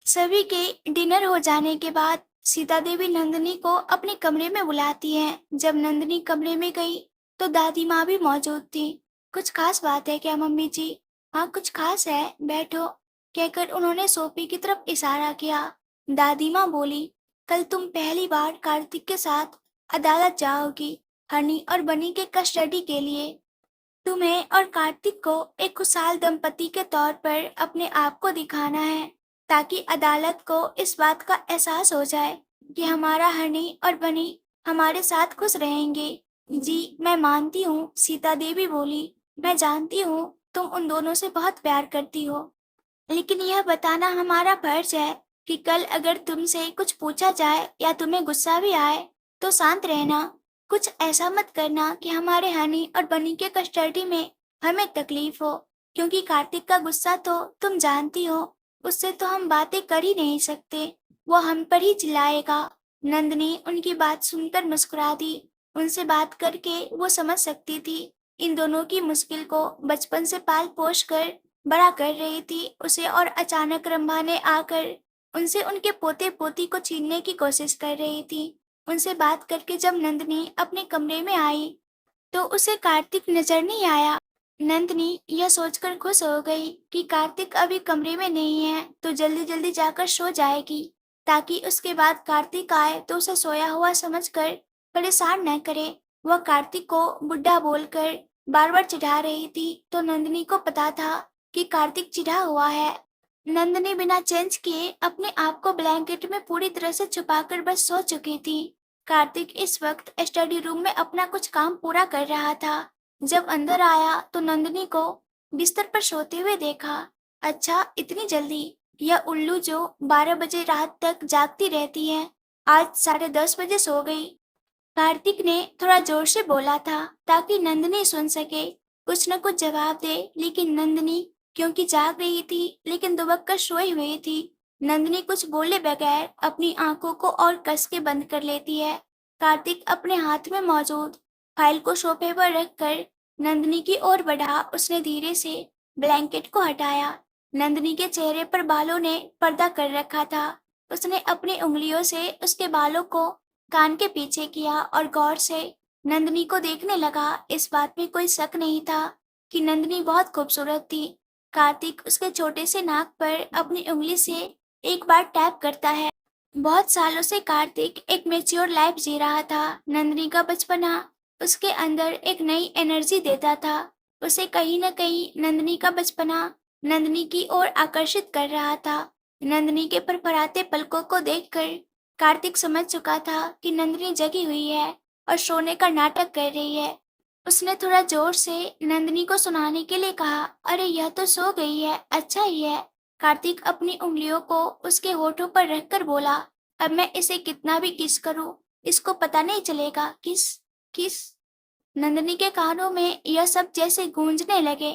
सभी के डिनर हो जाने के बाद सीता देवी नंदिनी को अपने कमरे में बुलाती हैं। जब नंदिनी कमरे में गई तो दादी माँ भी मौजूद थी। कुछ खास बात है क्या मम्मी जी? हाँ, कुछ खास है, बैठो, कहकर उन्होंने सोफे की तरफ इशारा किया। दादी माँ बोली, कल तुम पहली बार कार्तिक के साथ अदालत जाओगी, हनी और बनी के कस्टडी के लिए। तुम्हें और कार्तिक को एक खुशहाल दंपति के तौर पर अपने आप को दिखाना है, ताकि अदालत को इस बात का एहसास हो जाए कि हमारा हनी और बनी हमारे साथ खुश रहेंगे। जी, मैं मानती हूँ, सीता देवी बोली। मैं जानती हूँ तुम उन दोनों से बहुत प्यार करती हो, लेकिन यह बताना हमारा फर्ज है कि कल अगर तुमसे कुछ पूछा जाए या तुम्हें गुस्सा भी आए, तो शांत रहना। कुछ ऐसा मत करना कि हमारे हनी और बनी के कस्टडी में हमें तकलीफ हो, क्योंकि कार्तिक का गुस्सा तो तुम जानती हो, उससे तो हम बातें कर ही नहीं सकते, वो हम पर ही चिल्लाएगा। नंदनी उनकी बात सुनकर मुस्कुरा दी। उनसे बात करके वो समझ सकती थी इन दोनों की मुश्किल को। बचपन से पाल पोस कर बड़ा कर रही थी उसे, और अचानक रंभा ने आकर उनसे उनके पोते पोती को छीनने की कोशिश कर रही थी। उनसे बात करके जब नंदनी अपने कमरे में आई तो उसे कार्तिक नजर नहीं आया। नंदनी यह सोचकर खुश हो गई कि कार्तिक अभी कमरे में नहीं है, तो जल्दी जल्दी जाकर सो जाएगी, ताकि उसके बाद कार्तिक आए तो उसे सोया हुआ समझकर परेशान न करे। वह कार्तिक को बुड्ढा बोलकर बार बार चिढ़ा रही थी, तो नंदनी को पता था कि कार्तिक चिढ़ा हुआ है। नंदनी बिना चेंज किए अपने आप को ब्लैंकेट में पूरी तरह से छुपाकर बस सो चुकी थी। कार्तिक इस वक्त स्टडी रूम में अपना कुछ काम पूरा कर रहा था। जब अंदर आया तो नंदिनी को बिस्तर पर सोते हुए देखा। अच्छा, इतनी जल्दी? यह उल्लू जो 12 बजे रात तक जागती रहती है, आज 10:30 बजे सो गई। कार्तिक ने थोड़ा जोर से बोला था ताकि नंदिनी सुन सके, कुछ न कुछ जवाब दे, लेकिन नंदिनी क्योंकि जाग रही थी लेकिन दुबक कर सोई हुई थी, नंदिनी कुछ बोले बगैर अपनी आंखों को और कस के बंद कर लेती है। कार्तिक अपने हाथ में मौजूद फाइल को सोफे पर रखकर नंदिनी की ओर बढ़ा। उसने धीरे से ब्लैंकेट को हटाया। नंदिनी के चेहरे पर बालों ने पर्दा कर रखा था। उसने अपनी उंगलियों से उसके बालों को कान के पीछे किया और गौर से नंदिनी को देखने लगा। इस बात में कोई शक नहीं था कि नंदिनी बहुत खूबसूरत थी। कार्तिक उसके छोटे से नाक पर अपनी उंगली से एक बार टैप करता है। बहुत सालों से कार्तिक एक मैच्योर लाइफ जी रहा था। नंदिनी का बचपना उसके अंदर एक नई एनर्जी देता था। उसे कहीं न कहीं नंदिनी का बचपना नंदिनी की ओर आकर्षित कर रहा था। नंदिनी के फरफराते पलकों को देखकर कार्तिक समझ चुका था कि नंदिनी जगी हुई है और सोने का नाटक कर रही है। उसने थोड़ा जोर से नंदिनी को सुनाने के लिए कहा, अरे यह तो सो गई है, अच्छा ही है। कार्तिक अपनी उंगलियों को उसके होठों पर रखकर बोला, अब मैं इसे कितना भी किस करूं, इसको पता नहीं चलेगा। किस किस। नंदिनी के कानों में यह सब जैसे गूंजने लगे।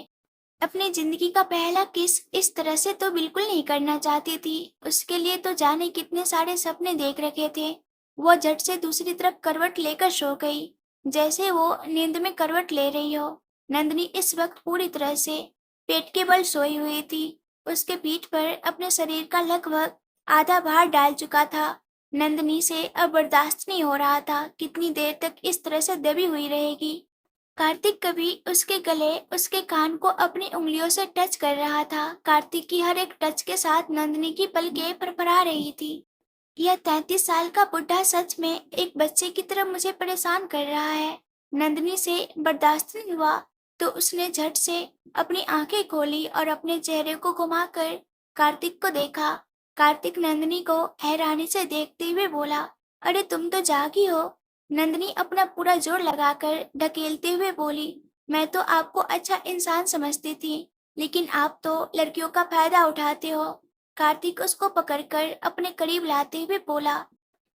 अपनी जिंदगी का पहला किस इस तरह से तो बिल्कुल नहीं करना चाहती थी। उसके लिए तो जाने कितने सारे सपने देख रखे थे। वो झट से दूसरी तरफ करवट लेकर सो गई, जैसे वो नींद में करवट ले रही हो। नंदिनी इस वक्त पूरी तरह से पेट के बल सोई हुई थी। उसके पीठ पर अपने शरीर का लगभग आधा भार डाल चुका था। नंदिनी से अब बर्दाश्त नहीं हो रहा था कितनी देर तक इस तरह से दबी हुई रहेगी। कार्तिक कभी उसके गले, उसके कान को अपनी उंगलियों से टच कर रहा था। कार्तिक की हर एक टच के साथ नंदिनी की पलकें फरफरा रही थी। यह 33 साल का बुढ़ा सच में एक बच्चे की तरह मुझे परेशान कर रहा है। नंदिनी से बर्दाश्त नहीं हुआ तो उसने झट से अपनी आंखें खोली और अपने चेहरे को घुमाकर कार्तिक को देखा। कार्तिक नंदिनी को हैरानी से देखते हुए बोला, अरे तुम तो जागी हो। नंदिनी अपना पूरा जोर लगाकर ढकेलते हुए बोली, मैं तो आपको अच्छा इंसान समझती थी, लेकिन आप तो लड़कियों का फायदा उठाते हो। कार्तिक उसको पकड़कर अपने करीब लाते हुए बोला,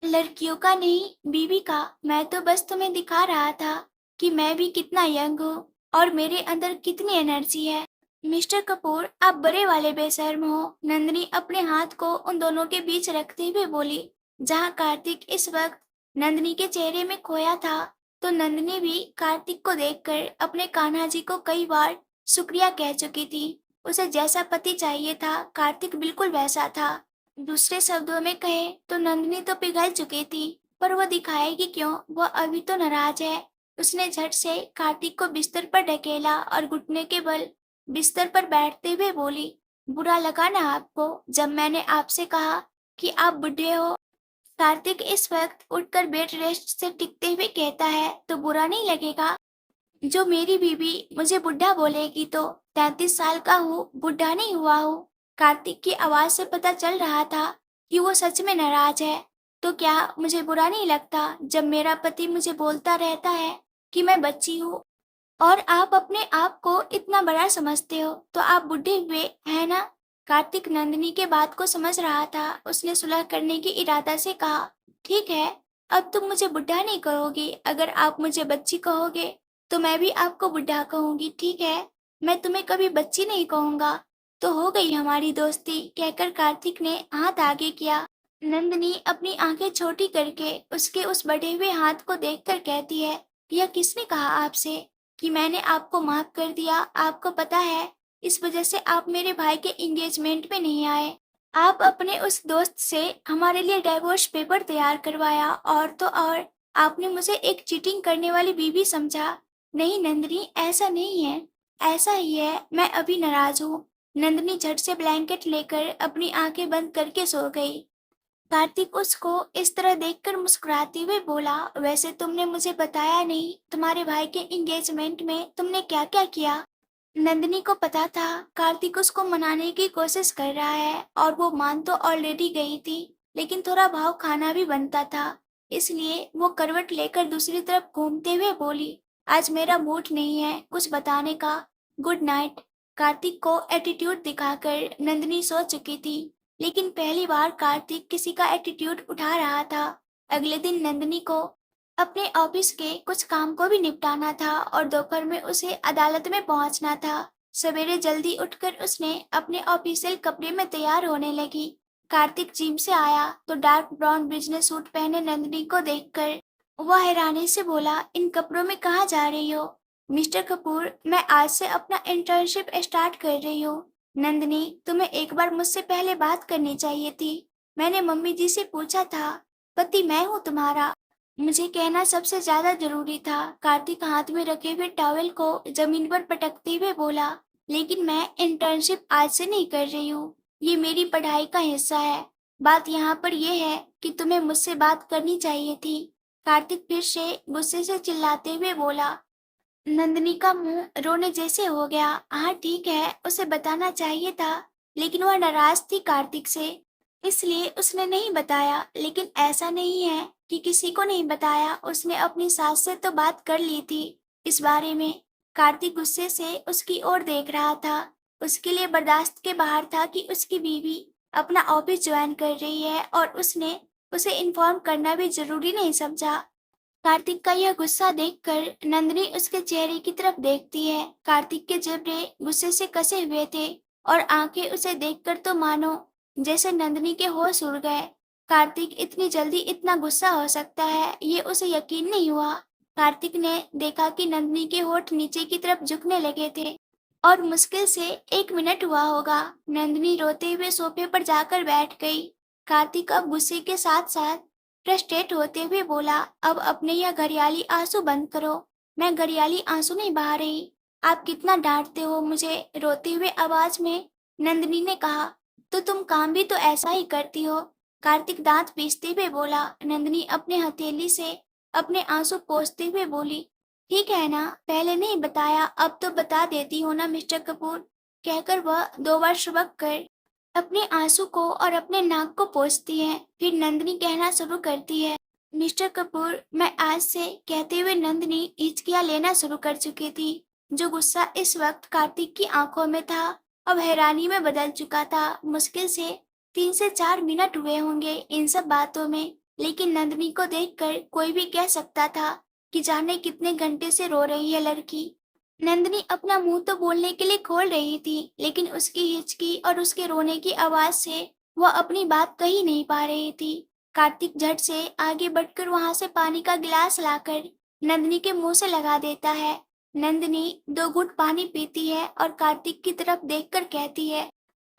लड़कियों का नहीं, बीवी का। मैं तो बस तुम्हें दिखा रहा था कि मैं भी कितना यंग हूँ और मेरे अंदर कितनी एनर्जी है। मिस्टर कपूर, आप बड़े वाले बेशर्म हो। नंदिनी अपने हाथ को उन दोनों के बीच रखते हुए बोली। जहाँ कार्तिक इस वक्त नंदिनी के चेहरे में खोया था, तो नंदिनी भी कार्तिक को देखकर अपने कान्हा जी को कई बार शुक्रिया कह चुकी थी। उसे जैसा पति चाहिए था, कार्तिक बिल्कुल वैसा था। दूसरे शब्दों में कहे तो नंदनी तो पिघल चुकी थी, पर वो दिखाएगी क्यों, वह अभी तो नाराज है। उसने झट से कार्तिक को बिस्तर पर ढकेला और घुटने के बल बिस्तर पर बैठते हुए बोली, बुरा लगा ना आपको जब मैंने आपसे कहा कि आप बुढ़े हो? कार्तिक इस वक्त उठकर बेड रेस्ट से टिकते हुए कहता है, तो बुरा नहीं लगेगा? जो मेरी बीवी मुझे बुढ़ा बोलेगी तो 33 साल का हूँ, बुढ़ा नहीं हुआ हूँ। कार्तिक की आवाज से पता चल रहा था कि वो सच में नाराज है। तो क्या मुझे बुरा नहीं लगता जब मेरा पति मुझे बोलता रहता है कि मैं बच्ची हूँ? और आप अपने आप को इतना बड़ा समझते हो तो आप बुढ़े हुए है ना? कार्तिक नंदिनी के बात को समझ रहा था। उसने सुलह करने की इरादा से कहा, ठीक है, अब तुम मुझे बुढ़ा नहीं कहोगी। अगर आप मुझे बच्ची कहोगे तो मैं भी आपको बुढ़ा कहूंगी, ठीक है? मैं तुम्हें कभी बच्ची नहीं कहूंगा। तो हो गई हमारी दोस्ती, कहकर कार्तिक ने हाथ आगे किया। नंदिनी अपनी आंखें छोटी करके उसके उस बढ़े हुए हाथ को देखकर कहती है, यह किसने कहा आपसे कि मैंने आपको माफ कर दिया? आपको पता है, इस वजह से आप मेरे भाई के एंगेजमेंट में नहीं आए। आप अपने उस दोस्त से हमारे लिए डाइवोर्स पेपर तैयार करवाया, और तो और आपने मुझे एक चीटिंग करने वाली बीवी समझा। नहीं नंदिनी, ऐसा नहीं है। ऐसा ही है, मैं अभी नाराज हूँ। नंदिनी झट से ब्लैंकेट लेकर अपनी आंखें बंद करके सो गई। कार्तिक उसको इस तरह देखकर मुस्कुराते हुए बोला, वैसे तुमने मुझे बताया नहीं, तुम्हारे भाई के एंगेजमेंट में तुमने क्या क्या किया? नंदिनी को पता था कार्तिक उसको मनाने की कोशिश कर रहा है और वो मान तो ऑलरेडी गई थी, लेकिन थोड़ा भाव खाना भी बनता था। इसलिए वो करवट लेकर दूसरी तरफ घूमते हुए बोली, आज मेरा मूड नहीं है कुछ बताने का। Good night. कार्तिक को एटीट्यूड दिखाकर नंदिनी सो चुकी थी, लेकिन पहली बार कार्तिक किसी का एटीट्यूड उठा रहा था। अगले दिन नंदिनी को अपने ऑफिस के कुछ काम को भी निपटाना था और दोपहर में उसे अदालत में पहुंचना था। सवेरे जल्दी उठकर उसने अपने ऑफिशियल कपड़े में तैयार होने लगी। कार्तिक जिम से आया तो डार्क ब्राउन बिजनेस सूट पहने नंदिनी को देखकर वह हैरानी से बोला, इन कपड़ों में कहाँ जा रही हो? मिस्टर कपूर, मैं आज से अपना इंटर्नशिप स्टार्ट कर रही हूँ। नंदिनी, तुम्हें एक बार मुझसे पहले बात करनी चाहिए थी। मैंने मम्मी जी से पूछा था, पति मैं हूँ तुम्हारा, मुझे कहना सबसे ज्यादा जरूरी था। कार्तिक हाथ में रखे हुए टॉवेल को जमीन पर पटकते हुए बोला, लेकिन मैं इंटर्नशिप आज से नहीं कर रही हूँ, ये मेरी पढ़ाई का हिस्सा है। बात यहाँ पर यह है कि तुम्हें मुझसे बात करनी चाहिए थी। कार्तिक फिर से गुस्से से चिल्लाते हुए बोला। नंदिनी का मुंह रोने जैसे हो गया। हाँ ठीक है, उसे बताना चाहिए था, लेकिन वह नाराज थी कार्तिक से, इसलिए उसने नहीं बताया। लेकिन ऐसा नहीं है कि किसी को नहीं बताया, उसने अपनी सास से तो बात कर ली थी इस बारे में। कार्तिक गुस्से से उसकी ओर देख रहा था। उसके लिए बर्दाश्त के बाहर था कि उसकी बीवी अपना ऑफिस ज्वाइन कर रही है और उसने उसे इन्फॉर्म करना भी जरूरी नहीं समझा। कार्तिक का यह गुस्सा देखकर नंदिनी उसके चेहरे की तरफ देखती है। कार्तिक के जबड़े गुस्से से कसे हुए थे और आंखें उसे देखकर तो मानो जैसे नंदिनी के होश उड़ गए। कार्तिक इतनी जल्दी इतना गुस्सा हो सकता है, ये उसे यकीन नहीं हुआ। कार्तिक ने देखा कि नंदिनी के होठ नीचे की तरफ झुकने लगे थे और मुश्किल से 1 मिनट हुआ होगा। नंदिनी रोते हुए सोफे पर जाकर बैठ गई। कार्तिक अब गुस्से के साथ साथ फ्रस्ट्रेट होते हुए बोला, अब अपने यह घड़ियाली आंसू बंद करो। मैं घड़ियाली आंसू नहीं बहा रही। आप कितना डांटते हो मुझे, रोते हुए आवाज में नंदिनी ने कहा। तो तुम काम भी तो ऐसा ही करती हो। कार्तिक दांत पीसते हुए बोला। नंदिनी अपने हथेली से अपने आंसू पोंछते हुए बोली, ठीक है ना, पहले नहीं बताया, अब तो बता देती हूँ ना मिस्टर कपूर, कहकर वह 2 बार शुबक कर अपने आंसू को और अपने नाक को पोंछती है। फिर नंदिनी कहना शुरू करती है, मिस्टर कपूर, मैं आज से, कहते हुए नंदिनी हिचकियां लेना शुरू कर चुकी थी। जो गुस्सा इस वक्त कार्तिक की आंखों में था अब हैरानी में बदल चुका था। मुश्किल से 3 से 4 मिनट हुए होंगे इन सब बातों में, लेकिन नंदिनी को देखकर कोई भी कह सकता था कि जाने कितने घंटे से रो रही है लड़की। नंदिनी अपना मुंह तो बोलने के लिए खोल रही थी, लेकिन उसकी हिचकी और उसके रोने की आवाज से वह अपनी बात कह ही नहीं पा रही थी। कार्तिक झट से आगे बढ़कर वहां से पानी का गिलास लाकर नंदिनी के मुंह से लगा देता है। नंदिनी 2 घूंट पानी पीती है और कार्तिक की तरफ देखकर कहती है,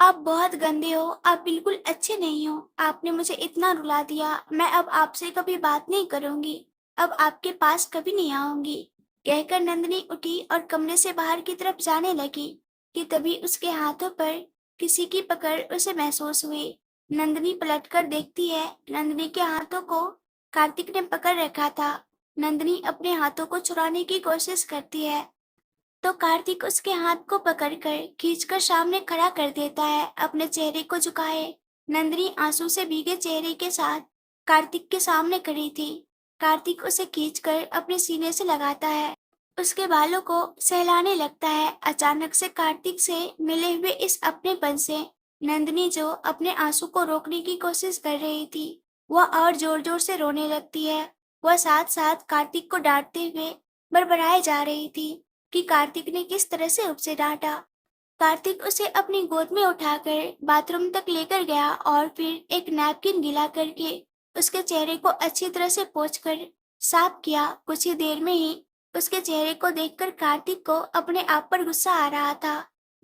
आप बहुत गंदे हो, आप बिल्कुल अच्छे नहीं हो। आपने मुझे इतना रुला दिया, मैं अब आपसे कभी बात नहीं करूंगी। अब आपके पास कभी नहीं आऊंगी। कहकर नंदिनी उठी और कमरे से बाहर की तरफ जाने लगी कि तभी उसके हाथों पर किसी की पकड़ उसे महसूस हुई। नंदिनी पलटकर देखती है, नंदिनी के हाथों को कार्तिक ने पकड़ रखा था। नंदिनी अपने हाथों को छुड़ाने की कोशिश करती है तो कार्तिक उसके हाथ को पकड़कर खींचकर सामने खड़ा कर देता है, अपने चेहरे को झुकाए। नंदिनी आंसू से भीगे चेहरे के साथ कार्तिक के सामने खड़ी थी। कार्तिक उसे खींचकर अपने सीने से लगाता है, उसके बालों को सहलाने लगता है। अचानक से कार्तिक से मिले हुए इस अपनेपन से नंदिनी, जो अपने आंसू को रोकने की कोशिश कर रही थी, वह और जोर जोर से रोने लगती है। वह साथ साथ कार्तिक को डांटते हुए बड़बड़ाए जा रही थी कि कार्तिक ने किस तरह से उसे डांटा। कार्तिक उसे अपनी गोद में उठाकर बाथरूम तक लेकर गया और फिर एक नैपकिन गीला करके उसके चेहरे को अच्छी तरह से पोंछकर साफ किया। कुछ ही देर में ही उसके चेहरे को देखकर कार्तिक को अपने आप पर गुस्सा आ रहा था।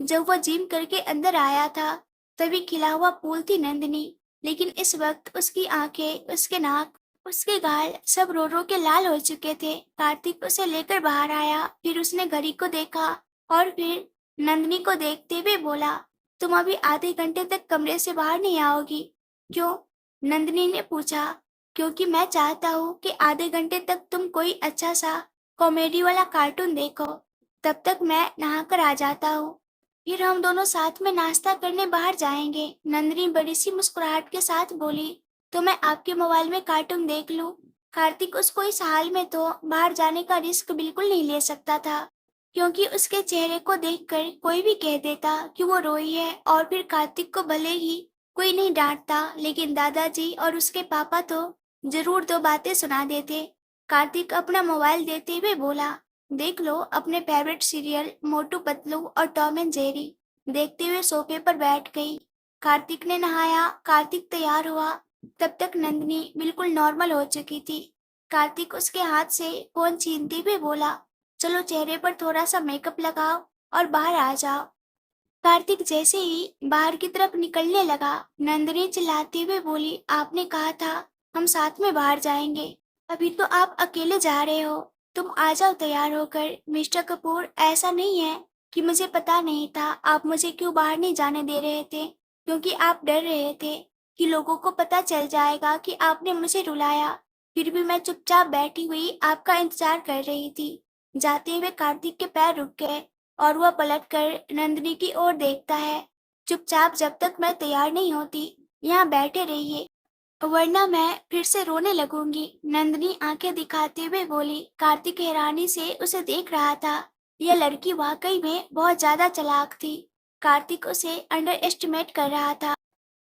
जब वह जिम करके अंदर आया था, तभी खिला हुआ फूल थी नंदिनी, लेकिन इस वक्त उसकी आंखें, उसके नाक, उसके गाल सब रो रो के लाल हो चुके थे। कार्तिक उसे लेकर बाहर आया, फिर उसने घड़ी को देखा और फिर नंदिनी को देखते हुए बोला, तुम अभी आधे घंटे तक कमरे से बाहर नहीं आओगी? क्यों? नंदिनी ने पूछा। क्योंकि मैं चाहता हूँ कि आधे घंटे तक तुम कोई अच्छा सा कॉमेडी वाला कार्टून देखो, तब तक मैं नहाकर आ जाता हूँ। फिर हम दोनों साथ में नाश्ता करने बाहर जाएंगे। नंदिनी बड़ी सी मुस्कुराहट के साथ बोली, तो मैं आपके मोबाइल में कार्टून देख लूं? कार्तिक उसको इस हाल में तो बाहर जाने का रिस्क बिल्कुल नहीं ले सकता था, क्योंकि उसके चेहरे को देखकर कोई भी कह देता कि वो रोई है, और फिर कार्तिक को भले ही कोई नहीं डांटता, लेकिन दादाजी और उसके पापा तो जरूर दो बातें सुना देते। कार्तिक अपना मोबाइल देते हुए बोला, देख लो अपने फेवरेट सीरियल मोटू पतलू और टॉम एंड जेरी। देखते हुए सोफे पर बैठ गई। कार्तिक ने नहाया, कार्तिक तैयार हुआ, तब तक नंदिनी बिल्कुल नॉर्मल हो चुकी थी। कार्तिक उसके हाथ से फोन छीनते हुए बोला, चलो चेहरे पर थोड़ा सा मेकअप लगाओ और बाहर आ जाओ। कार्तिक जैसे ही बाहर की तरफ निकलने लगा, नंदिनी चिल्लाते हुए बोली, आपने कहा था हम साथ में बाहर जाएंगे, अभी तो आप अकेले जा रहे हो। तुम आ जाओ तैयार होकर। मिस्टर कपूर, ऐसा नहीं है कि मुझे पता नहीं था। आप मुझे क्यों बाहर नहीं जाने दे रहे थे? क्योंकि आप डर रहे थे कि लोगों को पता चल जाएगा कि आपने मुझे रुलाया। फिर भी मैं चुपचाप बैठी हुई आपका इंतजार कर रही थी। जाते हुए कार्तिक के पैर रुक गए और वह पलटकर नंदिनी की ओर देखता है। चुपचाप जब तक मैं तैयार नहीं होती यहाँ बैठे रहिए, वरना मैं फिर से रोने लगूंगी। नंदिनी आंखें दिखाते हुए बोली। कार्तिक हैरानी से उसे देख रहा था। यह लड़की वाकई में बहुत ज्यादा चालाक थी। कार्तिक उसे अंडर एस्टिमेट कर रहा था।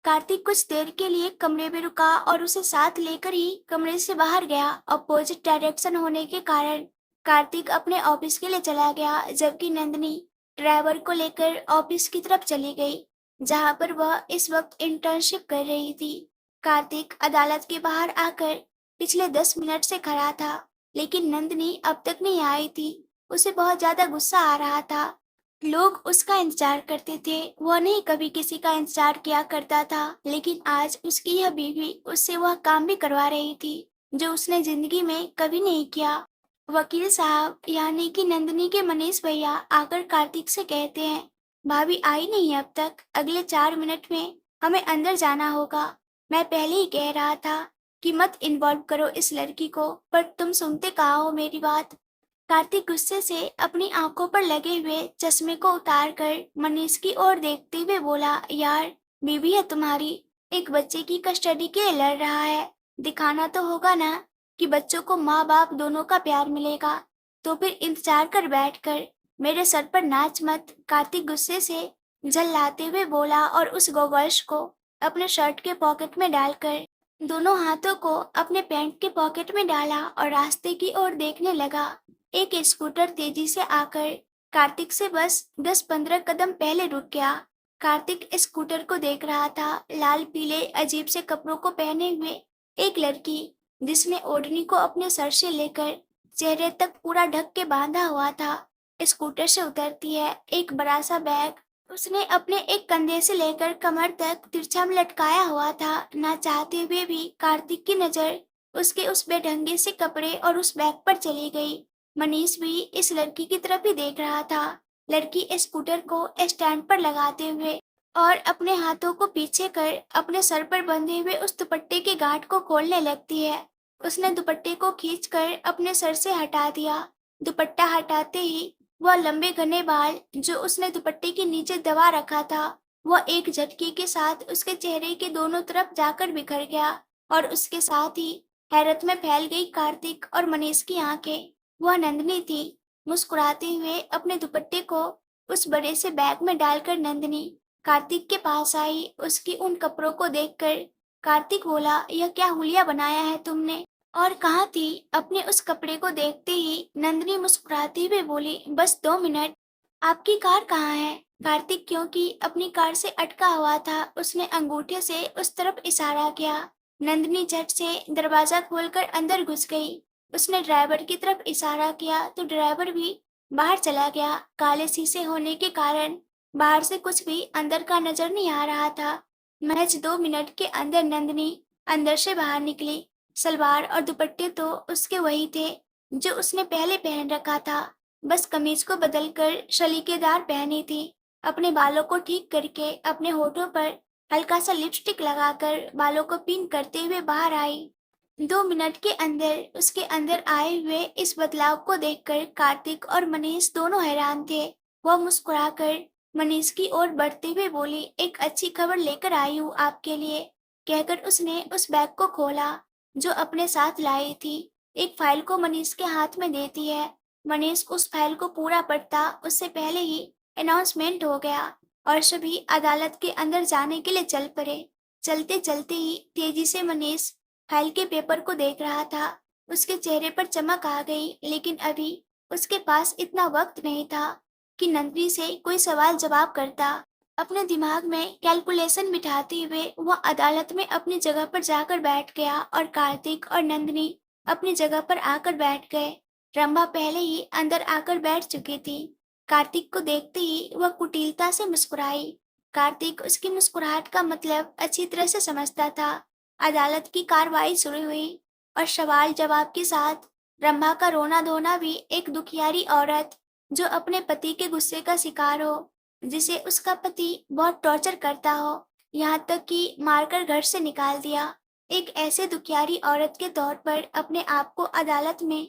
कार्तिक कुछ देर के लिए कमरे में रुका और उसे साथ लेकर ही कमरे से बाहर गया। अपोजिट डायरेक्शन होने के कारण कार्तिक अपने ऑफिस के लिए चला गया, जबकि नंदिनी ड्राइवर को लेकर ऑफिस की तरफ चली गई, जहां पर वह इस वक्त इंटर्नशिप कर रही थी। कार्तिक अदालत के बाहर आकर पिछले 10 मिनट से खड़ा था, लेकिन नंदिनी अब तक नहीं आई थी। उसे बहुत ज्यादा गुस्सा आ रहा था। लोग उसका इंतजार करते थे, वह नहीं कभी किसी का इंतजार किया करता था, लेकिन आज उसकी यह बीवी उससे वह काम भी करवा रही थी जो उसने जिंदगी में कभी नहीं किया। वकील साहब यानी कि नंदिनी के मनीष भैया आकर कार्तिक से कहते हैं, भाभी आई नहीं है अब तक, अगले 4 मिनट में हमें अंदर जाना होगा। मैं पहले ही कह रहा था कि मत इन्वॉल्व करो इस लड़की को, पर तुम सुनते कहाँ हो मेरी बात। कार्तिक गुस्से से अपनी आंखों पर लगे हुए चश्मे को उतारकर मनीष की ओर देखते हुए बोला, यार बीवी है तुम्हारी, एक बच्चे की कस्टडी के लिए लड़ रहा है। दिखाना तो होगा ना कि बच्चों को माँ बाप दोनों का प्यार मिलेगा। तो फिर इंतजार कर बैठकर मेरे सर पर नाच मत। कार्तिक गुस्से से झल्लाते हुए बोला और उस गोगल्स को अपने शर्ट के पॉकेट में डालकर दोनों हाथों को अपने पैंट के पॉकेट में डाला और रास्ते की ओर देखने लगा। एक स्कूटर तेजी से आकर कार्तिक से बस 10-15 कदम पहले रुक गया। कार्तिक स्कूटर को देख रहा था। लाल पीले अजीब से कपड़ों को पहने हुए एक लड़की, जिसने ओढ़नी को अपने सर से लेकर चेहरे तक पूरा ढक के बांधा हुआ था, स्कूटर से उतरती है। एक बड़ा सा बैग उसने अपने एक कंधे से लेकर कमर तक तिरछा में लटकाया हुआ था। ना चाहते हुए भी कार्तिक की नजर उसके उस बेढंगे से कपड़े और उस बैग पर चली गई। मनीष भी इस लड़की की तरफ ही देख रहा था। लड़की स्कूटर को स्टैंड पर लगाते हुए और अपने हाथों को पीछे कर अपने सर पर बंधे हुए उस दुपट्टे के गांठ को खोलने लगती है। उसने दुपट्टे को खींचकर अपने सर से हटा दिया। दुपट्टा हटाते ही वह लंबे घने बाल जो उसने दुपट्टे के नीचे दबा रखा था, वह एक झटके के साथ उसके चेहरे के दोनों तरफ जाकर बिखर गया और उसके साथ ही हैरत में फैल गई कार्तिक और मनीष की आंखें। वह नंदिनी थी। मुस्कुराते हुए अपने दुपट्टे को उस बड़े से बैग में डालकर नंदिनी कार्तिक के पास आई। उसकी उन कपड़ों को देखकर कार्तिक बोला, यह क्या हुलिया बनाया है तुमने? और कहाँ थी? अपने उस कपड़े को देखते ही नंदिनी मुस्कुराते हुए बोली, बस 2 मिनट। आपकी कार कहाँ है? कार्तिक, क्योंकि अपनी कार से अटका हुआ था, उसने अंगूठे से उस तरफ इशारा किया। नंदिनी झट से दरवाजा खोलकर अंदर घुस गई। उसने ड्राइवर की तरफ इशारा किया तो ड्राइवर भी बाहर चला गया। काले शीशे होने के कारण बाहर से कुछ भी अंदर का नजर नहीं आ रहा था। महज 2 मिनट के अंदर नंदिनी अंदर से बाहर निकली। सलवार और दुपट्टे तो उसके वही थे जो उसने पहले पहन रखा था, बस कमीज को बदलकर सलीकेदार पहनी थी। अपने बालों को ठीक करके अपने होठों पर हल्का सा लिपस्टिक लगाकर बालों को पिन करते हुए बाहर आई। 2 मिनट के अंदर उसके अंदर आए हुए इस बदलाव को देखकर कार्तिक और मनीष दोनों हैरान थे। वह मुस्कुराकर मनीष की ओर बढ़ते हुए बोली, एक अच्छी खबर लेकर आई हूँ आपके लिए। कहकर उसने उस बैग को खोला जो अपने साथ लाई थी। एक फाइल को मनीष के हाथ में देती है। मनीष उस फाइल को पूरा पढ़ता उससे पहले ही अनाउंसमेंट हो गया और सभी अदालत के अंदर जाने के लिए चल पड़े। चलते चलते ही तेजी से मनीष फाइल के पेपर को देख रहा था। उसके चेहरे पर चमक आ गई, लेकिन अभी उसके पास इतना वक्त नहीं था कि नंदिनी से कोई सवाल जवाब करता। अपने दिमाग में कैलकुलेशन बिठाते हुए वह अदालत में अपनी जगह पर जाकर बैठ गया और कार्तिक और नंदिनी अपनी जगह पर आकर बैठ गए। रंभा पहले ही अंदर आकर बैठ चुकी थी। कार्तिक को देखते ही वह कुटिलता से मुस्कुराई। कार्तिक उसकी मुस्कुराहट का मतलब अच्छी तरह से समझता था। अदालत की कार्रवाई शुरू हुई और सवाल जवाब के साथ रंभा का रोना धोना भी। एक दुखियारी औरत जो अपने पति के गुस्से का शिकार हो, जिसे उसका पति बहुत टॉर्चर करता हो, यहाँ तक कि मारकर घर से निकाल दिया। एक ऐसे दुखियारी औरत के तौर पर अपने आप को अदालत में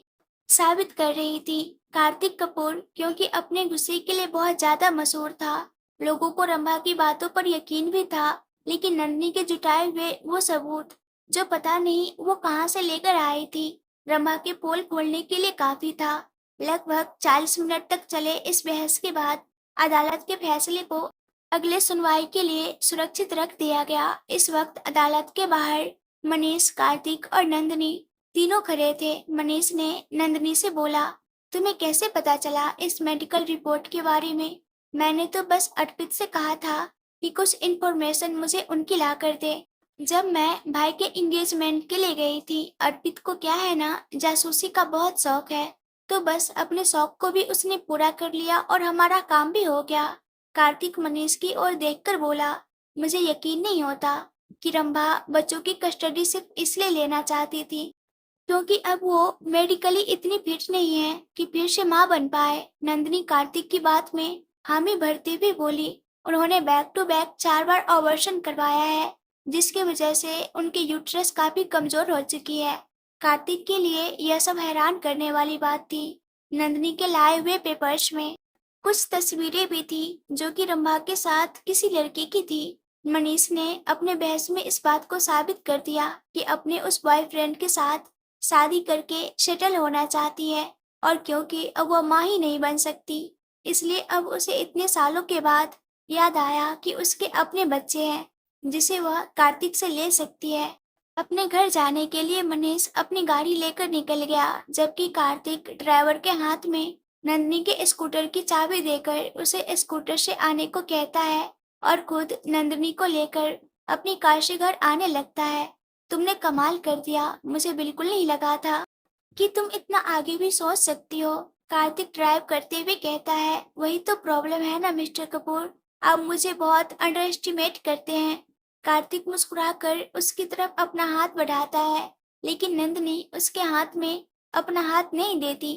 साबित कर रही थी। कार्तिक कपूर क्योंकि अपने गुस्से के लिए बहुत ज्यादा मशहूर था। लोगों को रंभा की बातों पर यकीन भी था, लेकिन नंदिनी के जुटाए हुए वो सबूत जो पता नहीं वो कहाँ से लेकर आई थी, रंभा के पोल खोलने के लिए काफी था। लगभग 40 मिनट तक चले इस बहस के बाद अदालत के फैसले को अगले सुनवाई के लिए सुरक्षित रख दिया गया। इस वक्त अदालत के बाहर मनीष, कार्तिक और नंदिनी तीनों खड़े थे। मनीष ने नंदिनी से बोला, तुम्हें कैसे पता चला इस मेडिकल रिपोर्ट के बारे में? मैंने तो बस अर्पित से कहा था कि कुछ इन्फॉर्मेशन मुझे उनकी ला कर दे। जब मैं भाई के एंगेजमेंट के लिए गई थी, अर्पित को क्या है ना, जासूसी का बहुत शौक है, तो बस अपने शौक को भी उसने पूरा कर लिया और हमारा काम भी हो गया। कार्तिक मनीष की ओर देखकर बोला, मुझे यकीन नहीं होता कि रंभा बच्चों की कस्टडी सिर्फ इसलिए लेना चाहती थी क्योंकि अब वो मेडिकली इतनी फिट नहीं है कि फिर से माँ बन पाए। नंदिनी कार्तिक की बात में हामी भरते हुए बोली, उन्होंने बैक टू बैक 4 बार ऑपरेशन करवाया है, जिसकी वजह से उनकी यूट्रस काफी कमजोर हो चुकी है। कार्तिक के लिए यह सब हैरान करने वाली बात थी। नंदिनी के लाए हुए पेपर्स में कुछ तस्वीरें भी थी जो कि रंभा के साथ किसी लड़की की थी। मनीष ने अपने बहस में इस बात को साबित कर दिया कि अपने उस बॉयफ्रेंड के साथ शादी करके सेटल होना चाहती है, और क्योंकि अब वह माँ ही नहीं बन सकती, इसलिए अब उसे इतने सालों के बाद याद आया कि उसके अपने बच्चे हैं जिसे वह कार्तिक से ले सकती है। अपने घर जाने के लिए मनीष अपनी गाड़ी लेकर निकल गया, जबकि कार्तिक ड्राइवर के हाथ में नंदिनी के स्कूटर की चाबी देकर उसे स्कूटर से आने को कहता है और खुद नंदिनी को लेकर अपनी कार से घर आने लगता है। तुमने कमाल कर दिया, मुझे बिल्कुल नहीं लगा था कि तुम इतना आगे भी सोच सकती हो, कार्तिक ड्राइव करते हुए कहता है। वही तो प्रॉब्लम है ना मिस्टर कपूर, आप मुझे बहुत अंडर एस्टिमेट करते हैं। कार्तिक मुस्कुराकर उसकी तरफ अपना हाथ बढ़ाता है, लेकिन नंदिनी उसके हाथ में अपना हाथ नहीं देती।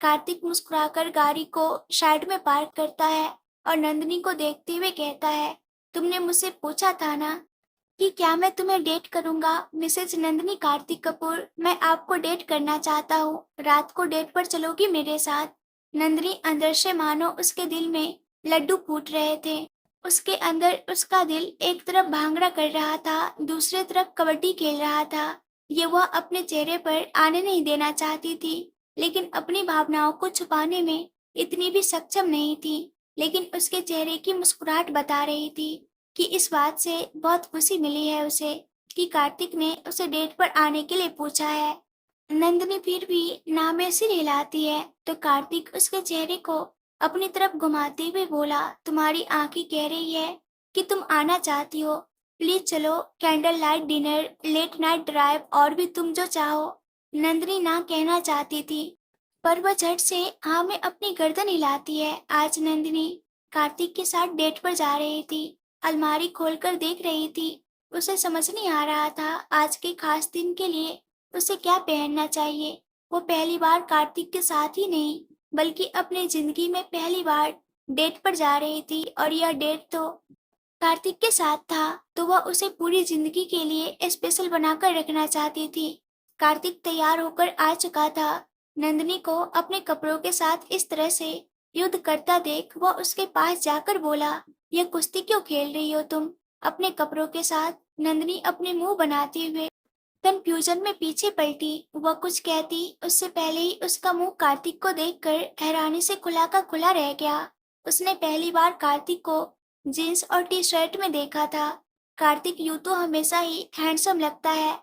कार्तिक मुस्कुराकर गाड़ी को साइड में पार्क करता है और नंदिनी को देखते हुए कहता है, तुमने मुझसे पूछा था ना कि क्या मैं तुम्हें डेट करूंगा? मिसेज नंदिनी कार्तिक कपूर, मैं आपको डेट करना चाहता हूँ। रात को डेट पर चलोगी मेरे साथ? नंदिनी अंदर से मानो उसके दिल में लड्डू फूट रहे थे। उसके अंदर उसका दिल एक तरफ भांगड़ा कर रहा था, दूसरी तरफ कबड्डी खेल रहा था। ये वह अपने चेहरे पर आने नहीं देना चाहती थी, लेकिन अपनी भावनाओं को छुपाने में इतनी भी सक्षम नहीं थी। लेकिन उसके चेहरे की मुस्कुराहट बता रही थी कि इस बात से बहुत खुशी मिली है उसे कि कार्तिक ने उसे डेट पर आने के लिए पूछा है। नंदिनी फिर भी ना में सिर हिलाती है तो कार्तिक उसके चेहरे को अपनी तरफ घुमाते हुए बोला, तुम्हारी आंखें कह रही है कि तुम आना चाहती हो। प्लीज चलो, candle light dinner, late night drive और भी तुम जो चाहो। नंदिनी ना कहना चाहती थी, पर वह झट से हाँ में अपनी गर्दन हिलाती है। आज नंदिनी कार्तिक के साथ डेट पर जा रही थी। अलमारी खोलकर देख रही थी। उसे समझ नहीं आ रहा था आज के खास दिन के लिए उसे क्या पहनना चाहिए। वो पहली बार कार्तिक के साथ ही नहीं, बल्कि अपनी जिंदगी में पहली बार डेट पर जा रही थी, और यह डेट तो कार्तिक के साथ था, तो वह उसे पूरी जिंदगी के लिए स्पेशल बनाकर रखना चाहती थी। कार्तिक तैयार होकर आ चुका था। नंदिनी को अपने कपड़ों के साथ इस तरह से युद्ध करता देख वह उसके पास जाकर बोला, यह कुश्ती क्यों खेल रही हो तुम अपने कपड़ों के साथ? नंदिनी अपने मुंह बनाते हुए कंफ्यूजन में पीछे पलटी। वह कुछ कहती उससे पहले ही उसका मुंह कार्तिक को देखकर हैरानी से खुला का खुला रह गया। उसने पहली बार कार्तिक को जीन्स और टी शर्ट में देखा था। कार्तिक यूं तो हमेशा ही हैंडसम लगता है,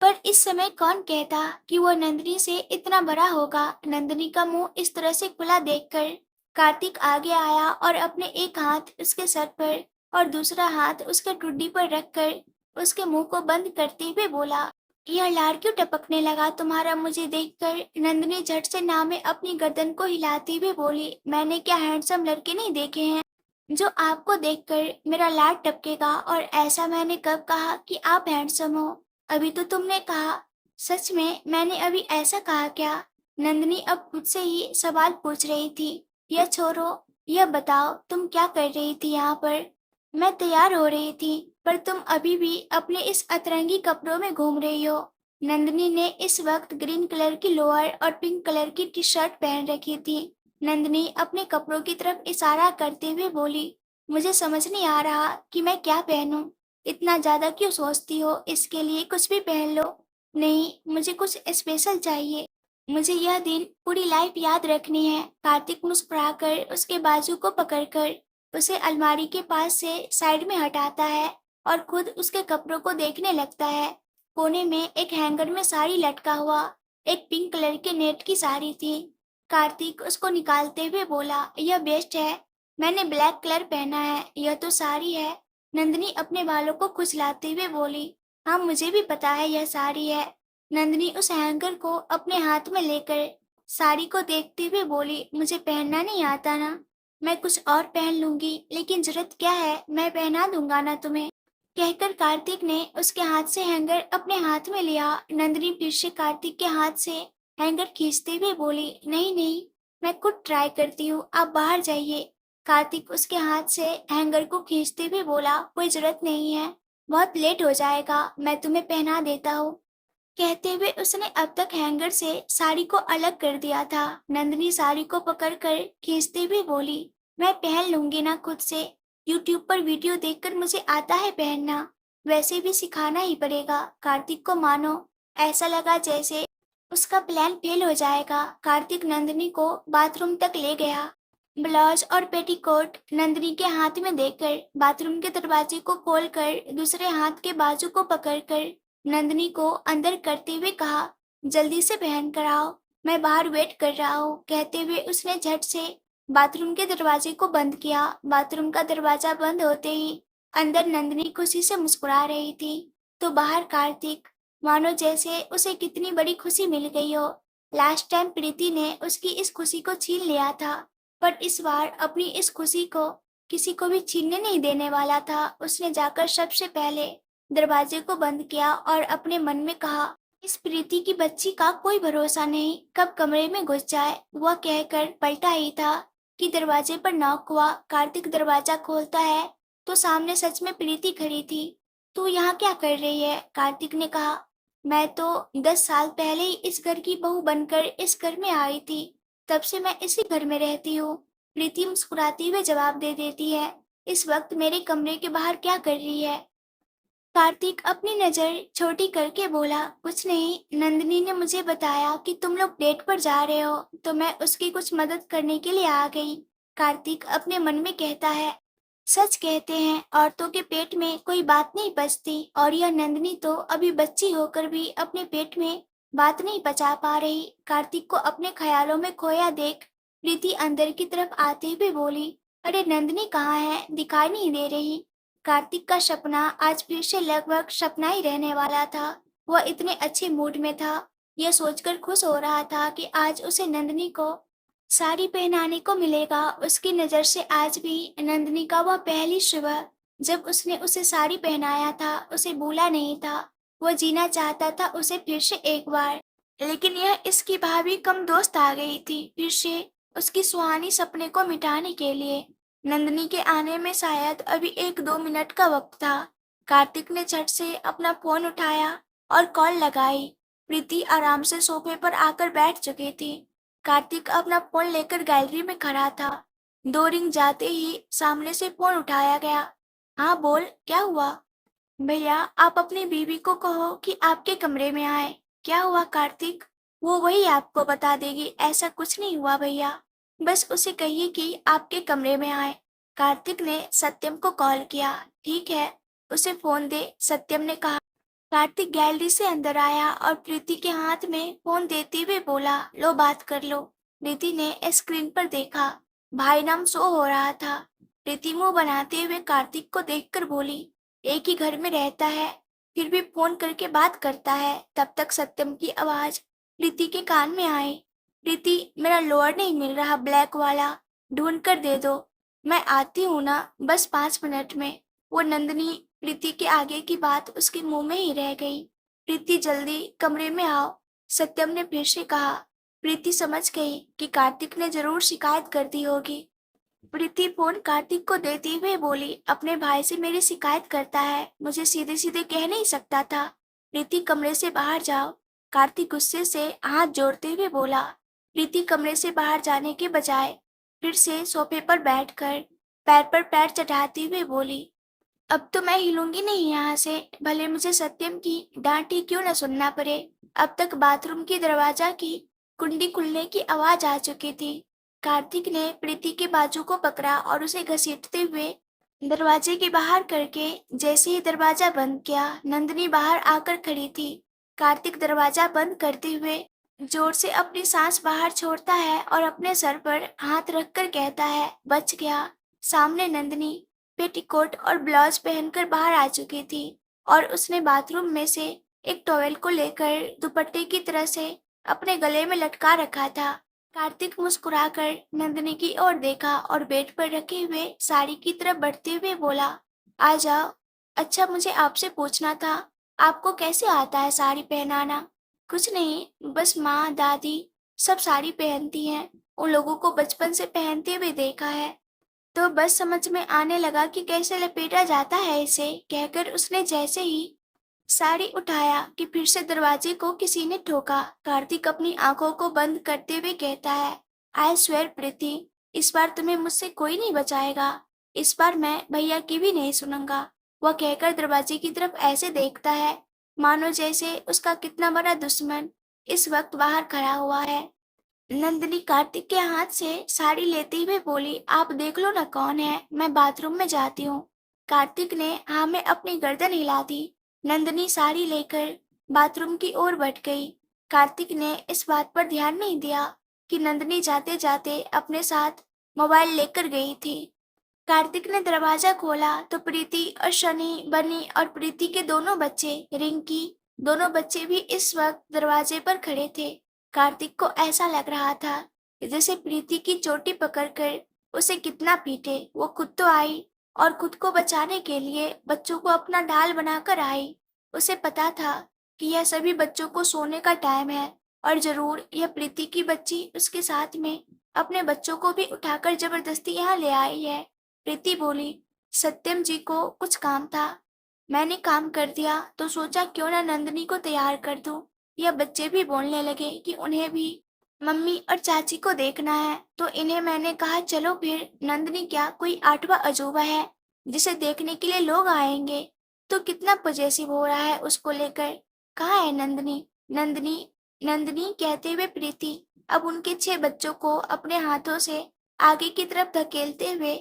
पर इस समय कौन कहता कि वो नंदिनी से इतना बड़ा होगा। नंदिनी का मुंह इस तरह से खुला देखकर कार्तिक आगे आया और अपने एक हाथ उसके सर पर और दूसरा हाथ उसके ठुड्डी पर रखकर उसके मुंह को बंद करते हुए बोला, यह लार क्यों टपकने लगा तुम्हारा मुझे देखकर? नंदिनी झट से ना में अपनी गर्दन को हिलाती हुए बोली, मैंने क्या हैंडसम लड़के नहीं देखे हैं जो आपको देखकर मेरा लार टपकेगा? और ऐसा मैंने कब कहा कि आप हैंडसम हो? अभी तो तुमने कहा। सच में मैंने अभी ऐसा कहा क्या? नंदिनी अब खुद से ही सवाल पूछ रही थी। यह छोड़ो, यह बताओ तुम क्या कर रही थी यहाँ पर? मैं तैयार हो रही थी, पर तुम अभी भी अपने इस अतरंगी कपड़ों में घूम रही हो। नंदिनी ने इस वक्त ग्रीन कलर की लोअर और पिंक कलर की टी शर्ट पहन रखी थी। नंदिनी अपने कपड़ों की तरफ इशारा करते हुए बोली, मुझे समझ नहीं आ रहा कि मैं क्या पहनूं। इतना ज्यादा क्यों सोचती हो? इसके लिए कुछ भी पहन लो। नहीं, मुझे कुछ स्पेशल चाहिए। मुझे यह दिन पूरी लाइफ याद रखनी है। कार्तिक मुस्कुराकर उसके बाजू को पकड़कर उसे अलमारी के पास से साइड में हटाता है और खुद उसके कपड़ों को देखने लगता है। कोने में एक हैंगर में साड़ी लटका हुआ एक पिंक कलर के नेट की साड़ी थी। कार्तिक उसको निकालते हुए बोला, यह बेस्ट है। मैंने ब्लैक कलर पहना है, यह तो साड़ी है। नंदिनी अपने बालों को खुजलाते हुए बोली, हाँ मुझे भी पता है यह साड़ी है। नंदिनी उस हैंगर को अपने हाथ में लेकर साड़ी को देखते हुए बोली, मुझे पहनना नहीं आता ना? मैं कुछ और पहन लूंगी, लेकिन जरूरत क्या है, मैं पहना दूंगा ना तुम्हें। कहकर कार्तिक ने उसके हाथ से हैंगर अपने हाथ में लिया। नंदिनी फिर से कार्तिक के हाथ से हैंगर खींचते हुए बोली, नहीं नहीं, मैं खुद ट्राई करती हूँ, आप बाहर जाइए। कार्तिक उसके हाथ से हैंगर को खींचते हुए बोला, कोई जरूरत नहीं है, बहुत लेट हो जाएगा, मैं तुम्हें पहना देता हूँ। कहते हुए उसने अब तक हैंगर से साड़ी को अलग कर दिया था। नंदिनी साड़ी को पकड़कर खींचते हुए बोली, मैं पहन लूंगी ना खुद से। यूट्यूब पर वीडियो देखकर मुझे आता है पहनना, वैसे भी सिखाना ही पड़ेगा। कार्तिक को मानो ऐसा लगा जैसे उसका प्लान फेल हो जाएगा। कार्तिक नंदिनी को बाथरूम तक ले गया। ब्लाउज और पेटीकोट नंदिनी के हाथ में देकर बाथरूम के दरवाजे को खोलकर दूसरे हाथ के बाजू को पकड़कर नंदिनी को अंदर करते हुए कहा, जल्दी से पहन कर आओ, मैं बाहर वेट कर रहा हूँ। कहते हुए उसने झट से बाथरूम के दरवाजे को बंद किया। बाथरूम का दरवाजा बंद होते ही अंदर नंदिनी खुशी से मुस्कुरा रही थी, तो बाहर कार्तिक, मानो जैसे उसे कितनी बड़ी खुशी मिल गई हो। लास्ट टाइम प्रीति ने उसकी इस खुशी को छीन लिया था, पर इस बार अपनी इस खुशी को किसी को भी छीनने नहीं देने वाला था। उसने जाकर सबसे पहले दरवाजे को बंद किया और अपने मन में कहा, इस प्रीति की बच्ची का कोई भरोसा नहीं, कब कमरे में घुस जाए। वह कहकर पलटा ही था कि दरवाजे पर नॉक हुआ। कार्तिक दरवाजा खोलता है तो सामने सच में प्रीति खड़ी थी। तू यहाँ क्या कर रही है? कार्तिक ने कहा। मैं तो 10 साल पहले ही इस घर की बहू बनकर इस घर में आई थी, तब से मैं इसी घर में रहती हूँ। प्रीति मुस्कुराते हुए जवाब दे देती है। इस वक्त मेरे कमरे के बाहर क्या कर रही है? कार्तिक अपनी नजर छोटी करके बोला, कुछ नहीं, नंदिनी ने मुझे बताया कि तुम लोग डेट पर जा रहे हो, तो मैं उसकी कुछ मदद करने के लिए आ गई। कार्तिक अपने मन में कहता है, सच कहते हैं औरतों के पेट में कोई बात नहीं पचती, और यह नंदिनी तो अभी बच्ची होकर भी अपने पेट में बात नहीं पचा पा रही। कार्तिक को अपने ख्यालों में खोया देख प्रीति अंदर की तरफ आते हुए बोली, अरे नंदिनी कहाँ है, दिखाई नहीं दे रही। कार्तिक का सपना आज फिर से लगभग सपना ही रहने वाला था। वह इतने अच्छे मूड में था, यह सोचकर खुश हो रहा था कि आज उसे नंदिनी को साड़ी पहनाने को मिलेगा। उसकी नजर से आज भी नंदिनी का वह पहली सुबह, जब उसने उसे साड़ी पहनाया था, उसे भूला नहीं था। वह जीना चाहता था उसे फिर से एक बार, लेकिन यह इसकी भाभी कम दोस्त आ गई थी फिर से उसकी सुहानी सपने को मिटाने के लिए। नंदिनी के आने में शायद अभी 1-2 मिनट का वक्त था। कार्तिक ने झट से अपना फोन उठाया और कॉल लगाई। प्रीति आराम से सोफे पर आकर बैठ चुकी थी। कार्तिक अपना फोन लेकर गैलरी में खड़ा था। 2 रिंग जाते ही सामने से फोन उठाया गया। हाँ बोल, क्या हुआ? भैया, आप अपनी बीवी को कहो कि आपके कमरे में आए। क्या हुआ कार्तिक? वो वही आपको बता देगी, ऐसा कुछ नहीं हुआ भैया, बस उसे कहिए कि आपके कमरे में आए। कार्तिक ने सत्यम को कॉल किया। ठीक है, उसे फोन दे, सत्यम ने कहा। कार्तिक गैलरी से अंदर आया और प्रीति के हाथ में फोन देते हुए बोला, लो बात कर लो। प्रीति ने स्क्रीन पर देखा, भाई नाम शो हो रहा था। प्रीति मुंह बनाते हुए कार्तिक को देखकर बोली, एक ही घर में रहता है, फिर भी फोन करके बात करता है। तब तक सत्यम की आवाज प्रीति के कान में आई, प्रीति, मेरा लोअर नहीं मिल रहा, ब्लैक वाला ढूंढ कर दे दो। मैं आती हूँ ना, बस 5 मिनट में। वो नंदिनी प्रीति के आगे की बात उसके मुंह में ही रह गई। प्रीति जल्दी कमरे में आओ, सत्यम ने फिर से कहा। प्रीति समझ गई कि कार्तिक ने जरूर शिकायत कर दी होगी। प्रीति फोन कार्तिक को देते हुए बोली, अपने भाई से मेरी शिकायत करता है, मुझे सीधे सीधे कह नहीं सकता था। प्रीति कमरे से बाहर जाओ, कार्तिक गुस्से से हाथ जोड़ते हुए बोला। प्रीति कमरे से बाहर जाने के बजाय फिर से सोफे पर बैठकर पैर पर पैर चढ़ाते हुए बोली, अब तो मैं हिलूंगी नहीं यहाँ से, भले मुझे सत्यम की डांट ही क्यों न सुनना पड़े। अब तक बाथरूम की दरवाजा की कुंडी खुलने की आवाज आ चुकी थी। कार्तिक ने प्रीति के बाजू को पकड़ा और उसे घसीटते हुए दरवाजे के बाहर करके जैसे ही दरवाजा बंद किया, नंदिनी बाहर आकर खड़ी थी। कार्तिक दरवाजा बंद करते हुए जोर से अपनी सांस बाहर छोड़ता है और अपने सर पर हाथ रखकर कहता है, बच गया। सामने नंदिनी पेटीकोट और ब्लाउज पहनकर बाहर आ चुकी थी और उसने बाथरूम में से एक टॉवेल को लेकर दुपट्टे की तरह से अपने गले में लटका रखा था। कार्तिक मुस्कुराकर नंदिनी की ओर देखा और बेड पर रखे हुए साड़ी की तरफ बढ़ते हुए बोला, आ जाओ। अच्छा, मुझे आपसे पूछना था, आपको कैसे आता है साड़ी पहनाना? कुछ नहीं, बस माँ दादी सब साड़ी पहनती हैं, उन लोगों को बचपन से पहनते हुए देखा है, तो बस समझ में आने लगा कि कैसे लपेटा जाता है इसे। कहकर उसने जैसे ही साड़ी उठाया कि फिर से दरवाजे को किसी ने ठोका। कार्तिक अपनी आंखों को बंद करते हुए कहता है, आई स्वेयर प्रीति, इस बार तुम्हें मुझसे कोई नहीं बचाएगा, इस बार मैं भैया की भी नहीं सुनूंगा। वह कहकर दरवाजे की तरफ ऐसे देखता है मानो जैसे उसका कितना बड़ा दुश्मन इस वक्त बाहर खड़ा हुआ है। नंदिनी कार्तिक के हाथ से साड़ी लेते हुए बोली, आप देख लो ना कौन है, मैं बाथरूम में जाती हूँ। कार्तिक ने हाँ में अपनी गर्दन हिला दी। नंदिनी साड़ी लेकर बाथरूम की ओर बढ़ गई। कार्तिक ने इस बात पर ध्यान नहीं दिया कि नंदिनी जाते जाते अपने साथ मोबाइल लेकर गई थी। कार्तिक ने दरवाजा खोला तो प्रीति और शनि, बनी और प्रीति के दोनों बच्चे, रिंकी, दोनों बच्चे भी इस वक्त दरवाजे पर खड़े थे। कार्तिक को ऐसा लग रहा था जैसे प्रीति की चोटी पकड़कर उसे कितना पीटे, वो खुद तो आई और खुद को बचाने के लिए बच्चों को अपना ढाल बनाकर आई। उसे पता था कि यह सभी बच्चों को सोने का टाइम है और जरूर यह प्रीति की बच्ची उसके साथ में अपने बच्चों को भी उठाकर जबरदस्ती यहाँ ले आई है। प्रीति बोली, सत्यम जी को कुछ काम था, मैंने काम कर दिया तो सोचा क्यों ना नंदनी को तैयार कर दूं। यह बच्चे भी बोलने लगे कि उन्हें भी मम्मी और चाची को देखना है, तो इन्हें मैंने कहा चलो फिर, नंदनी क्या कोई आठवां अजूबा है जिसे देखने के लिए लोग आएंगे। तो कितना पजेसिव हो रहा है उसको लेकर। कहाँ है नंदनी? नंदनी, नंदनी कहते हुए प्रीति अब उनके 6 बच्चों को अपने हाथों से आगे की तरफ धकेलते हुए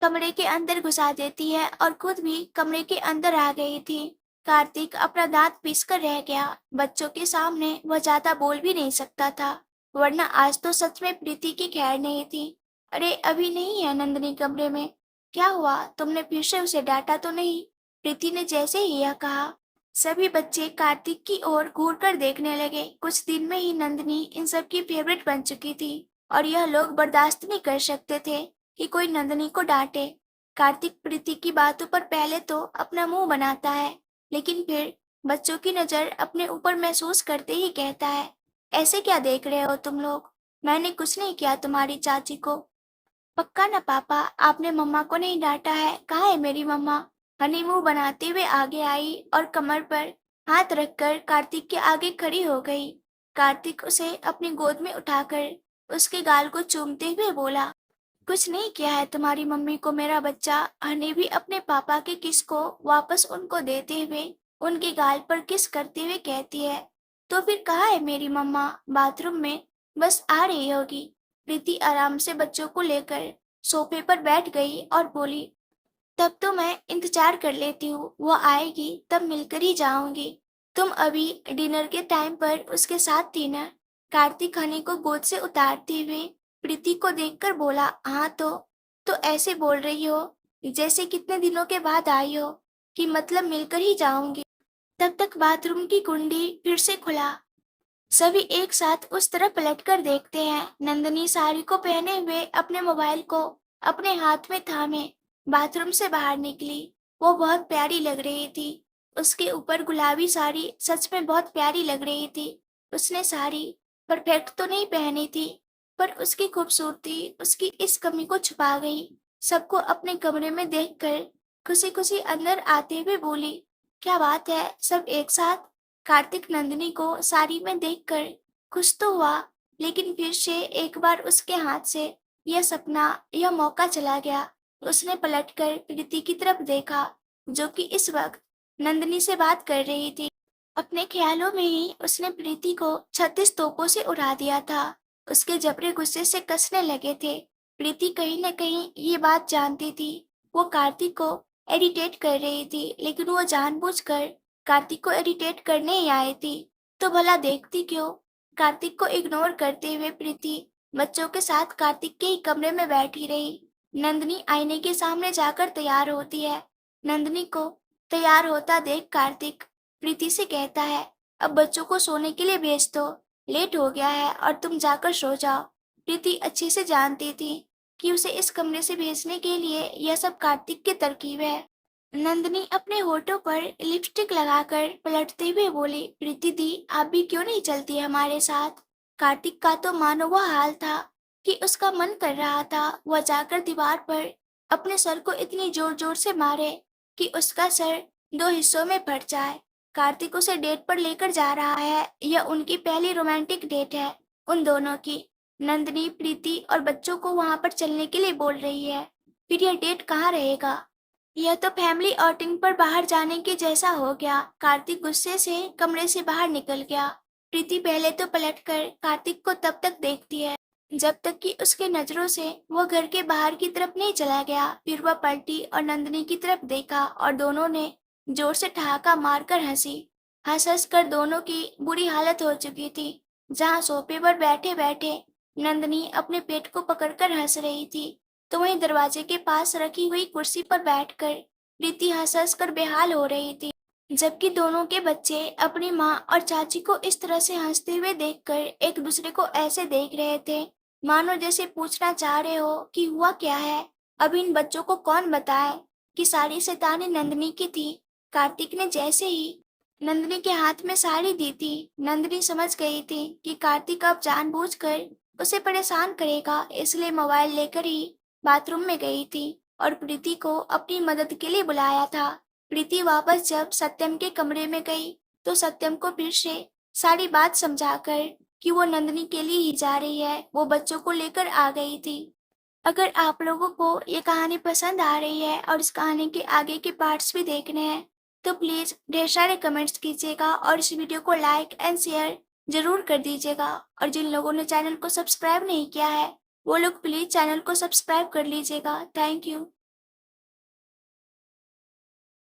कमरे के अंदर घुसा देती है और खुद भी कमरे के अंदर आ गई थी। कार्तिक अपना दांत पीसकर रह गया। बच्चों के सामने वह ज्यादा बोल भी नहीं सकता था, वरना आज तो सच में प्रीति की खैर नहीं थी। अरे अभी नहीं है नंदनी कमरे में? क्या हुआ, तुमने फिर से उसे डांटा तो नहीं? प्रीति ने जैसे ही यह कहा, सभी बच्चे कार्तिक की ओर घूर कर देखने लगे। कुछ दिन में ही नंदनी इन सब की फेवरेट बन चुकी थी और यह लोग बर्दाश्त नहीं कर सकते थे कि कोई नंदनी को डांटे। कार्तिक प्रीति की बातों पर पहले तो अपना मुंह बनाता है, लेकिन फिर बच्चों की नजर अपने ऊपर महसूस करते ही कहता है, ऐसे क्या देख रहे हो तुम लोग? मैंने कुछ नहीं किया तुम्हारी चाची को। पक्का ना पापा, आपने मम्मा को नहीं डांटा है? कहाँ है मेरी मम्मा? हनी मुंह बनाते हुए आगे आई और कमर पर हाथ रखकर कार्तिक के आगे खड़ी हो गई। कार्तिक उसे अपनी गोद में उठाकर उसके गाल को चूमते हुए बोला, कुछ नहीं किया है तुम्हारी मम्मी को मेरा बच्चा। हनी भी अपने पापा के किस को वापस उनको देते हुए उनके गाल पर किस करते हुए कहती है, तो फिर कहाँ है मेरी मम्मा? बाथरूम में, बस आ रही होगी। प्रीति आराम से बच्चों को लेकर सोफे पर बैठ गई और बोली, तब तो मैं इंतजार कर लेती हूँ, वो आएगी तब मिलकर ही जाऊंगी। तुम अभी डिनर के टाइम पर उसके साथ थी ना? कार्तिक हनी को गोद से उतारते हुए प्रीति को देखकर बोला, हाँ तो ऐसे बोल रही हो जैसे कितने दिनों के बाद आई हो, कि मतलब मिलकर ही जाऊंगी। तब तक बाथरूम की कुंडी फिर से खुला। सभी एक साथ उस तरफ पलटकर देखते हैं। नंदनी साड़ी को पहने हुए अपने मोबाइल को अपने हाथ में थामे बाथरूम से बाहर निकली। वो बहुत प्यारी लग रही थी। उसके ऊपर गुलाबी साड़ी सच में बहुत प्यारी लग रही थी। उसने साड़ी परफेक्ट तो नहीं पहनी थी, पर उसकी खूबसूरती उसकी इस कमी को छुपा गई। सबको अपने कमरे में देखकर खुशी खुशी अंदर आते हुए बोली, क्या बात है, सब एक साथ? कार्तिक नंदिनी को साड़ी में देखकर खुश तो हुआ, लेकिन फिर से एक बार उसके हाथ से यह सपना, यह मौका चला गया। उसने पलटकर प्रीति की तरफ देखा, जो कि इस वक्त नंदिनी से बात कर रही थी। अपने ख्यालों में ही उसने प्रीति को 36 तोपों से उड़ा दिया था। उसके जबरे गुस्से से कसने लगे थे। प्रीति कहीं न कहीं ये बात जानती थी। वो कार्तिक को इरिटेट कर रही थी, लेकिन वो जानबूझकर कार्तिक को इरिटेट करने ही आई थी। तो भला देखती क्यों? कार्तिक को इग्नोर करते हुए प्रीति बच्चों के साथ कार्तिक के ही कमरे में बैठी रही। नंदनी आईने के सामने जाकर तैयार होती है। नंदनी को तैयार होता देख कार्तिक प्रीति से कहता है, अब बच्चों को सोने के लिए भेज दो, लेट हो गया है और तुम जाकर सो जाओ। प्रीति अच्छे से जानती थी कि उसे इस कमरे से भेजने के लिए यह सब कार्तिक की तरकीब है। नंदनी अपने होठों पर लिपस्टिक लगाकर पलटते हुए बोली, प्रीति दी, आप भी क्यों नहीं चलती हमारे साथ? कार्तिक का तो मानो वह हाल था कि उसका मन कर रहा था वह जाकर दीवार पर अपने सर को इतनी जोर जोर से मारे कि उसका सर 2 हिस्सों में फट जाए। कार्तिक उसे डेट पर लेकर जा रहा है। यह उनकी पहली रोमांटिक डेट है, उन दोनों की। नंदनी प्रीति और बच्चों को वहां पर चलने के लिए बोल रही है। फिर यह डेट कहाँ रहेगा? यह तो फैमिली आउटिंग पर बाहर जाने के जैसा हो गया। कार्तिक गुस्से से कमरे से बाहर निकल गया। प्रीति पहले तो पलटकर कार्तिक को तब तक देखती है जब तक कि उसके नजरों से वह घर के बाहर की तरफ नहीं चला गया। फिर वह पलटी और नंदनी की तरफ देखा और दोनों ने जोर से ठहाका मारकर हंसी। हंस हंस कर दोनों की बुरी हालत हो चुकी थी। जहाँ सोफे पर बैठे बैठे नंदनी अपने पेट को पकड़कर हंस रही थी, तो वहीं दरवाजे के पास रखी हुई कुर्सी पर बैठकर प्रीति हंस हंस कर बेहाल हो रही थी। जबकि दोनों के बच्चे अपनी माँ और चाची को इस तरह से हंसते हुए देखकर एक दूसरे को ऐसे देख रहे थे मानो जैसे पूछना चाह रहे हो कि हुआ क्या है। अब इन बच्चों को कौन बताए कि सारी शैतानी नंदिनी की थी। कार्तिक ने जैसे ही नंदिनी के हाथ में साड़ी दी थी, नंदिनी समझ गई थी कि कार्तिक अब जानबूझकर उसे परेशान करेगा, इसलिए मोबाइल लेकर ही बाथरूम में गई थी और प्रीति को अपनी मदद के लिए बुलाया था। प्रीति वापस जब सत्यम के कमरे में गई तो सत्यम को फिर से सारी बात समझाकर कि वो नंदिनी के लिए ही जा रही है, वो बच्चों को लेकर आ गई थी। अगर आप लोगों को ये कहानी पसंद आ रही है और इस कहानी के आगे के पार्ट्स भी देखने हैं, तो प्लीज ढेर सारे कमेंट्स कीजिएगा और इस वीडियो को लाइक एंड शेयर जरूर कर दीजिएगा। और जिन लोगों ने चैनल को सब्सक्राइब नहीं किया है, वो लोग प्लीज चैनल को सब्सक्राइब कर लीजिएगा। Thank you.